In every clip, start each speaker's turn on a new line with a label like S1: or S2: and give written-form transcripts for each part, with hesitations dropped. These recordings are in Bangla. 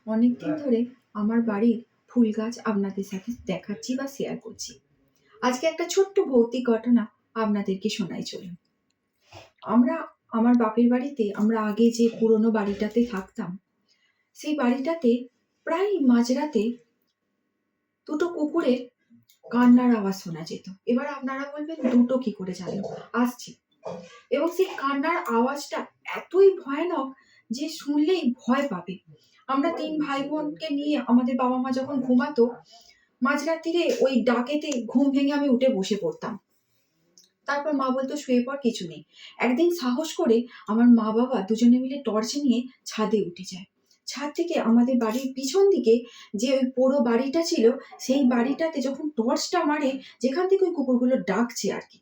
S1: অনেকদিন ধরে আমার বাড়ির ফুল গাছ আপনাদের সাথে দেখাচ্ছি বা শেয়ার করছি। আজকে একটা ছোট্ট ভৌতিক ঘটনা আপনাদেরকে শোনাই চলুন। আমরা আমার বাপের বাড়িতে আমরা আগে যে পুরনো বাড়িটাতে থাকতাম, সেই বাড়িটাতে প্রায় মাঝরাতে দুটো কুকুরের কান্নার আওয়াজ শোনা যেত। এবার আপনারা বলবেন দুটো কি করে জানলো? আসছি। এবং সেই কান্নার আওয়াজটা এতই ভয়ানক যে শুনলেই ভয় পাবে। আমরা ৩ ভাই বোনকে নিয়ে আমাদের বাবা-মা যখন ঘুমাতো, মাঝরাত্তিরে ওই ডাকেতে ঘুম ভেঙে আমি উঠে বসে পড়তাম। তারপর মা বলতো, "শুয়ে পড়, কিছু নেই।" একদিন সাহস করে আমার মা-বাবা দুজনে মিলে টর্চ নিয়ে ছাদে উঠে যায়। ছাদ থেকে আমাদের বাড়ির পিছন দিকে যে ওই পোড়ো বাড়িটা ছিল, সেই বাড়িটাতে যখন টর্চটা মারে, যেখান থেকে ওই কুকুরগুলো ডাকছে আরকি,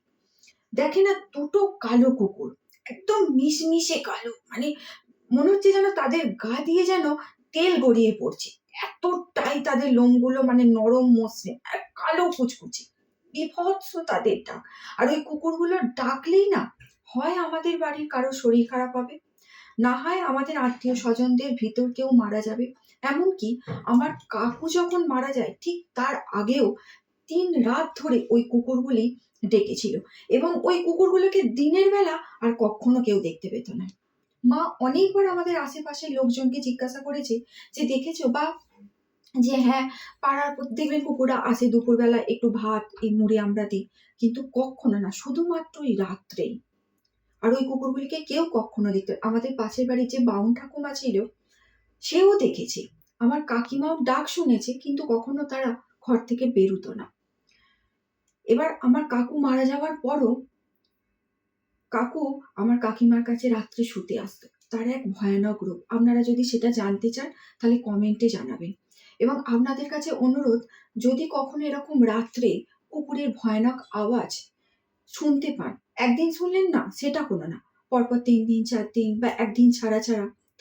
S1: দেখে না দুটো কালো কুকুর, একদম মিশমিশে কালো, মানে মনে হচ্ছে যেন তাদের গা দিয়ে যেন তেল গড়িয়ে পড়ছে। এতটাই তাদের লোমগুলো মানে নরম মসৃণ আর কালো কুচকুচে, বীভৎস তাদের ডাক। আর ওই কুকুরগুলো ডাকলেই না হয় আমাদের বাড়ির কারো শরীর খারাপ হবে, না হয় আমাদের আত্মীয় স্বজনদের ভিতর কেউ মারা যাবে। এমনকি আমার কাকু যখন মারা যায় ঠিক তার আগেও ৩ রাত ধরে ওই কুকুরগুলি ডেকেছিল এবং ওই কুকুরগুলোকে দিনের বেলা আর কখনো কেউ দেখতে পেত না। মা অনেকবার আমাদের আশেপাশের লোকজনকে জিজ্ঞাসা করেছে যে, "দেখেছো?" বা যে হ্যাঁ, পাড়ার দেখবেন কুকুররা আসে দুপুরবেলা একটু ভাত, এই মুড়ি আমরা দিই। কিন্তু কক্ষনো না, শুধুমাত্র ওই রাত্রেই। আর ওই কুকুরগুলিকে কেউ কক্ষনো দেখতে, আমাদের পাশের বাড়ির যে বামুন ঠাকুমা ছিল, সেও দেখেছে। আমার কাকিমাও ডাক শুনেছে, কিন্তু কখনো তারা ঘর থেকে বেরুতো না। এবার আমার কাকু মারা যাওয়ার পরও কাকু আমার কাকিমার কাছে রাত্রে শুতে আসতো। তার এক ভয়ানক রূপ। আপনারা যদি সেটা জানতে চান তাহলে কমেন্টে জানাবেন। এবং আপনাদের কাছে অনুরোধ, যদি কখনো এরকম রাত্রে কুকুরের ভয়ানক আওয়াজ শুনতে পান, একদিন শুনলেন না সেটা কোনো না, পরপর ৩ দিন ৪ দিন বা একদিন ছাড়া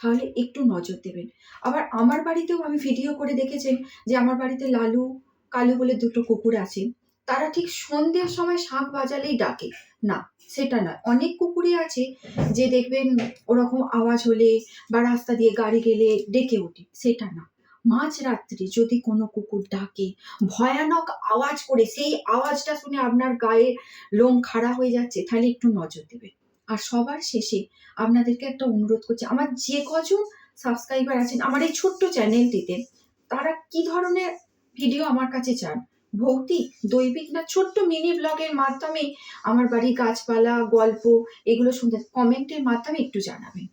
S1: তাহলে একটু নজর দেবেন। আবার আমার বাড়িতেও আমি ভিডিও করে দেখেছেন যে আমার বাড়িতে লালু, কালু বলে ২ টো কুকুর আছে। তারা ঠিক সন্ধ্যের সময় শাঁখ বাজালেই ডাকে। না, সেটা নয়। অনেক কুকুরই আছে যে দেখবেন ওরকম আওয়াজ হলে বা রাস্তা দিয়ে গাড়ি গেলে ডেকে ওঠে, সেটা না। মাঝরাত্রে যদি কোনো কুকুর ডাকে, ভয়ানক আওয়াজ করে, সেই আওয়াজটা শুনে আপনার গায়ে লোম খাড়া হয়ে যাচ্ছে, তাহলে একটু নজর দেবেন। আর সবার শেষে আপনাদেরকে একটা অনুরোধ করছি, আমার যে কজন সাবস্ক্রাইবার আছেন আমার এই ছোট্ট চ্যানেলটিতে, তারা কি ধরনের ভিডিও আমার কাছে চান? ভৌতিক, দৈবিক, না ছোট্ট মিনি ব্লগের মাধ্যমে আমার বাড়ির গাছপালা, গল্প এগুলো শুনতে, কমেন্টের মাধ্যমে একটু জানাবেন।